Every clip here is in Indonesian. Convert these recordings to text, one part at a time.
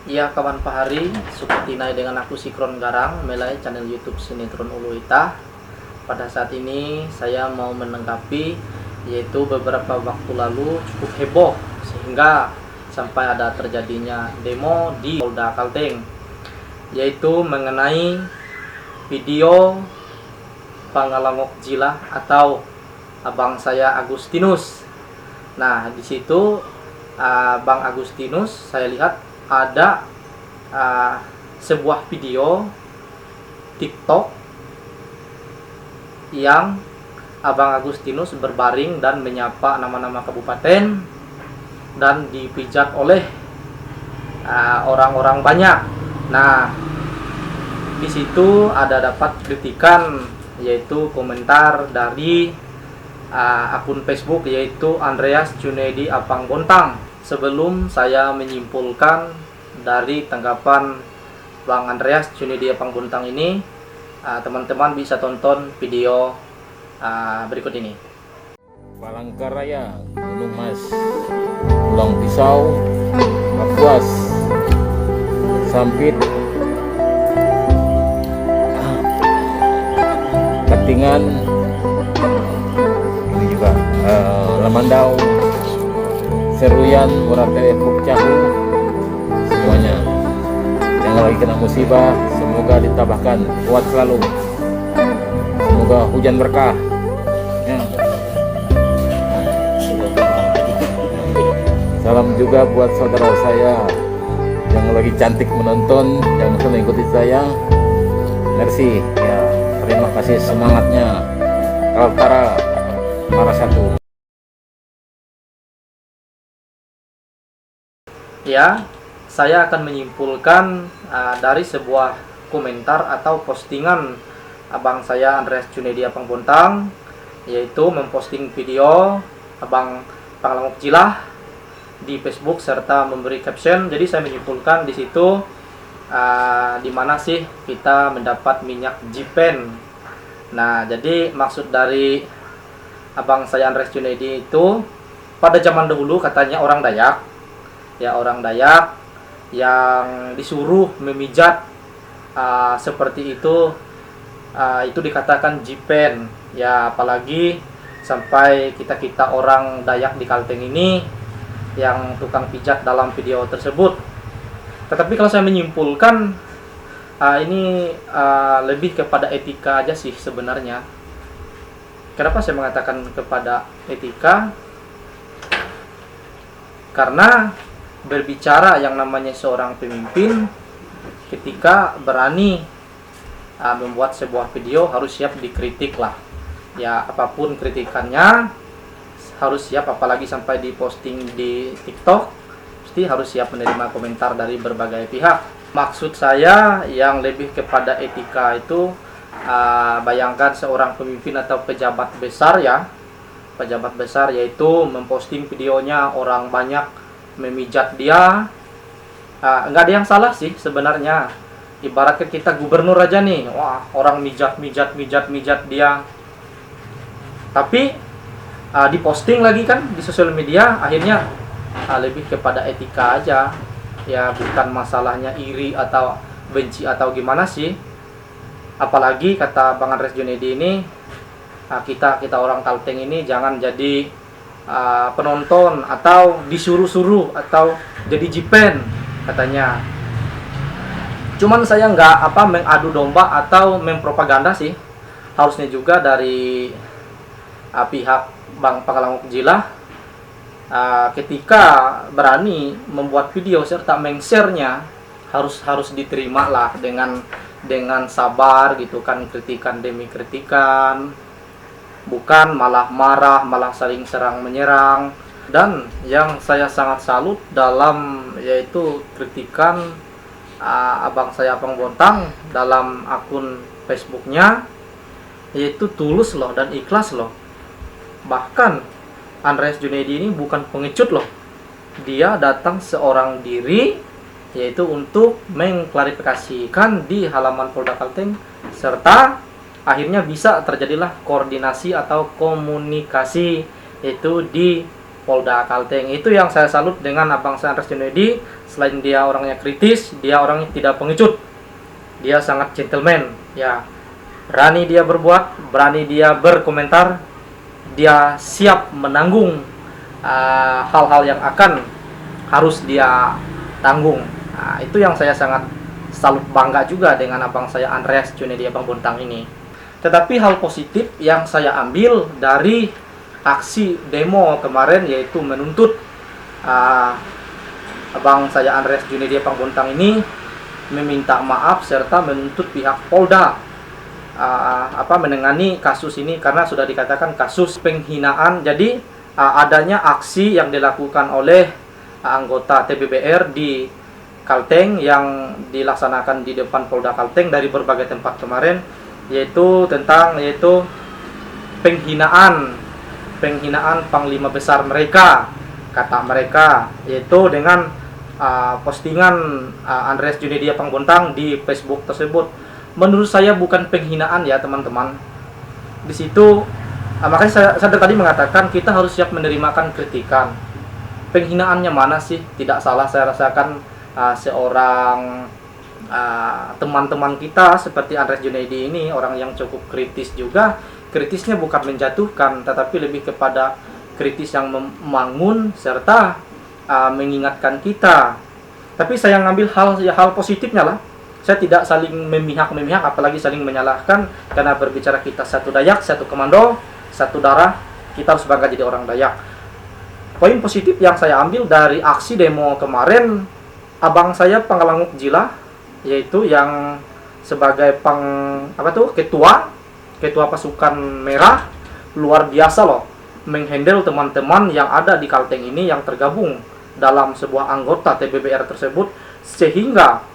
Ya kawan pahari, seperti naik dengan aku Sikron Garang, melai channel YouTube Sinetron Ulu Ita. Pada saat ini saya mau menanggapi yaitu beberapa waktu lalu cukup heboh sehingga sampai ada terjadinya demo di Polda Kalteng, yaitu mengenai video Pangalangok Jila atau abang saya Agustinus. Nah, di situ Bang Agustinus saya lihat ada sebuah video TikTok yang Abang Agustinus berbaring dan menyapa nama-nama kabupaten dan dipijat oleh orang-orang banyak. Nah, di situ ada dapat kritikan, yaitu komentar dari akun Facebook yaitu Andreas Junedi Apangbontang. Sebelum saya menyimpulkan dari tanggapan Bang Andreas Junedi Apangbontang ini, teman-teman bisa tonton video berikut ini. Palangkaraya, Gunung Mas, Pulang Pisau, Kapuas, Sampit, Katingan, ini juga Lamandau, Seruyan, Borate, Pukcahu, semuanya yang lagi kena musibah, semoga ditabahkan kuat selalu, semoga hujan berkah ya. Salam juga buat saudara saya yang lagi cantik menonton, yang selalu ikuti saya. Merci ya, terima kasih semangatnya. Kaltara para satu. Ya, saya akan menyimpulkan dari sebuah komentar atau postingan abang saya Andreas Junedi Apangbontang, yaitu memposting video abang Pangalangok Jila di Facebook serta memberi caption. Jadi saya menyimpulkan di situ di mana sih kita mendapat minyak Jipen. Nah, jadi maksud dari abang saya Andreas Junedi itu, pada zaman dahulu katanya orang Dayak, ya orang Dayak yang disuruh memijat seperti itu dikatakan Jipen. Ya, apalagi sampai kita orang Dayak di Kalteng ini yang tukang pijat dalam video tersebut. Tetapi kalau saya menyimpulkan, ini lebih kepada etika aja sih sebenarnya. Kenapa saya mengatakan kepada etika? Karena berbicara yang namanya seorang pemimpin, ketika berani membuat sebuah video harus siap dikritik lah. Ya, apapun kritikannya harus siap, apalagi sampai diposting di TikTok, pasti harus siap menerima komentar dari berbagai pihak. Maksud saya yang lebih kepada etika itu, bayangkan seorang pemimpin atau pejabat besar ya, pejabat besar yaitu memposting videonya, orang banyak memijat dia. Nggak ada yang salah sih sebenarnya. Ibaratnya kita gubernur aja nih, wah orang mijat dia, tapi diposting lagi kan di sosial media. Akhirnya lebih kepada etika aja ya, bukan masalahnya iri atau benci atau gimana sih. Apalagi kata Bang Andreas Junedi ini, kita orang Kalteng ini jangan jadi penonton atau disuruh-suruh atau jadi jipen katanya. Cuman saya nggak mengadu domba atau mempropaganda sih. Harusnya juga dari pihak Bang Pangalangok Jila, ketika berani membuat video serta meng-share-nya harus diterima lah dengan sabar gitu kan, kritikan demi kritikan, bukan malah marah, malah saling serang menyerang. Dan yang saya sangat salut dalam yaitu kritikan abang saya Apangbontang dalam akun Facebooknya, yaitu tulus loh dan ikhlas loh. Bahkan Andreas Junedi ini bukan pengecut loh, dia datang seorang diri yaitu untuk mengklarifikasikan di halaman Polda Kalteng, serta akhirnya bisa terjadilah koordinasi atau komunikasi yaitu di Polda Kalteng. Itu yang saya salut dengan abang saya Andreas Junedi. Selain dia orangnya kritis, dia orangnya tidak pengecut. Dia sangat gentleman, ya. Berani dia berbuat, berani dia berkomentar, dia siap menanggung hal-hal yang akan harus dia tanggung. Nah, itu yang saya sangat salut, bangga juga dengan abang saya Andreas Junedi, abang Bontang ini. Tetapi hal positif yang saya ambil dari aksi demo kemarin, yaitu menuntut abang saya Andreas Junedi, abang Bontang ini meminta maaf serta menuntut pihak Polda menangani kasus ini, karena sudah dikatakan kasus penghinaan. Jadi adanya aksi yang dilakukan oleh anggota TBBR di Kalteng yang dilaksanakan di depan Polda Kalteng dari berbagai tempat kemarin, yaitu penghinaan panglima besar mereka, kata mereka, yaitu dengan postingan Andreas Junedi abang Bontang di Facebook tersebut. Menurut saya bukan penghinaan ya teman-teman. Di situ makanya saya tadi mengatakan kita harus siap menerimakan kritikan. Penghinaannya mana sih? Tidak salah saya rasakan seorang teman-teman kita seperti Andreas Junedi ini orang yang cukup kritis juga. Kritisnya bukan menjatuhkan, tetapi lebih kepada kritis yang membangun serta mengingatkan kita. Tapi saya ngambil hal positifnya lah. Saya tidak saling memihak, apalagi saling menyalahkan, karena berbicara kita satu Dayak, satu komando, satu darah, kita harus bangga jadi orang Dayak. Poin positif yang saya ambil dari aksi demo kemarin, abang saya Pangalanguk Jila, yaitu yang sebagai ketua pasukan merah, luar biasa loh menghandle teman-teman yang ada di Kalteng ini yang tergabung dalam sebuah anggota TBBR tersebut, sehingga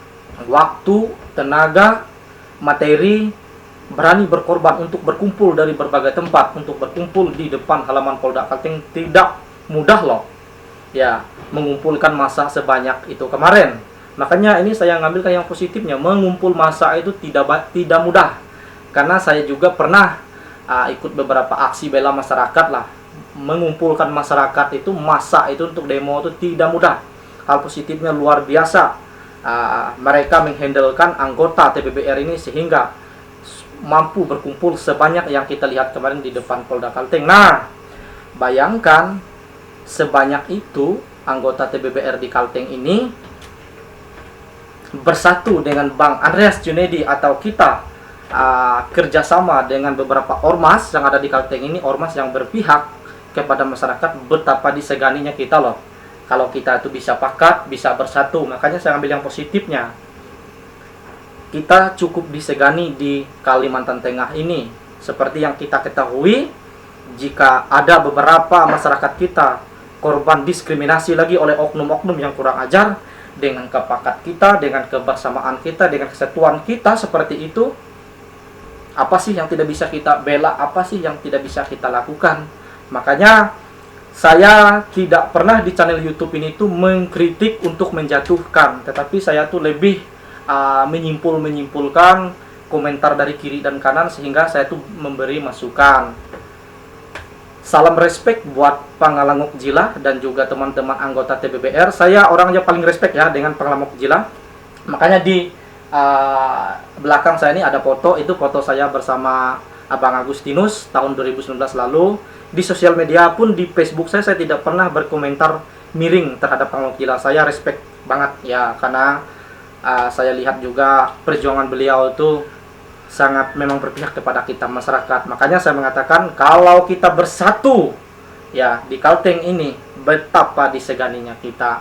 waktu, tenaga, materi berani berkorban untuk berkumpul dari berbagai tempat untuk berkumpul di depan halaman Polda Kalteng. Tidak mudah loh ya mengumpulkan massa sebanyak itu kemarin. Makanya ini saya ngambilkan yang positifnya, mengumpul massa itu tidak mudah, karena saya juga pernah ikut beberapa aksi bela masyarakat lah. Mengumpulkan masyarakat itu, massa itu untuk demo itu tidak mudah. Hal positifnya luar biasa. Mereka menghandlekan anggota TBBR ini sehingga mampu berkumpul sebanyak yang kita lihat kemarin di depan Polda Kalteng. Nah, bayangkan sebanyak itu anggota TBBR di Kalteng ini bersatu dengan Bang Andreas Junedi, atau kita kerjasama dengan beberapa ormas yang ada di Kalteng ini, ormas yang berpihak kepada masyarakat. Betapa diseganinya kita loh kalau kita itu bisa pakat, bisa bersatu. Makanya saya ambil yang positifnya. Kita cukup disegani di Kalimantan Tengah ini. Seperti yang kita ketahui, jika ada beberapa masyarakat kita korban diskriminasi lagi oleh oknum-oknum yang kurang ajar, dengan kepakat kita, dengan kebersamaan kita, dengan kesatuan kita seperti itu, apa sih yang tidak bisa kita bela, apa sih yang tidak bisa kita lakukan. Makanya saya tidak pernah di channel YouTube ini tuh mengkritik untuk menjatuhkan, tetapi saya tuh lebih menyimpulkan komentar dari kiri dan kanan, sehingga saya tuh memberi masukan. Salam respect buat Pangalanguk Jila dan juga teman-teman anggota TBBR. Saya orangnya paling respect ya dengan Pangalanguk Jila. Makanya di belakang saya ini ada foto, itu foto saya bersama Abang Agustinus tahun 2019 lalu. Di sosial media pun, di Facebook saya tidak pernah berkomentar miring terhadap Pangalanguk Jila. Saya respect banget ya, karena saya lihat juga perjuangan beliau itu sangat memang berpihak kepada kita masyarakat. Makanya saya mengatakan kalau kita bersatu ya di Kalteng ini, betapa diseganinya kita.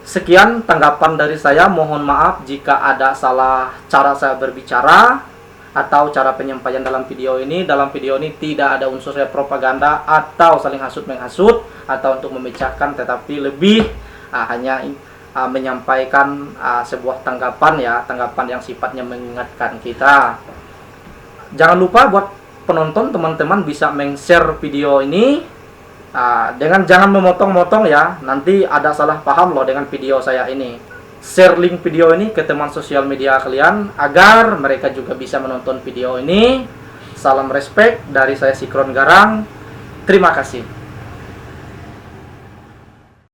Sekian tanggapan dari saya. Mohon maaf jika ada salah cara saya berbicara atau cara penyampaian dalam video ini. Dalam video ini tidak ada unsur saya propaganda atau saling hasut menghasut atau untuk memecahkan, tetapi lebih hanya menyampaikan sebuah tanggapan ya, tanggapan yang sifatnya mengingatkan kita. Jangan lupa buat penonton, teman-teman bisa share video ini dengan jangan memotong-motong ya, nanti ada salah paham loh dengan video saya ini. Share link video ini ke teman sosial media kalian agar mereka juga bisa menonton video ini. Salam respect dari saya Sikron Garang. Terima kasih.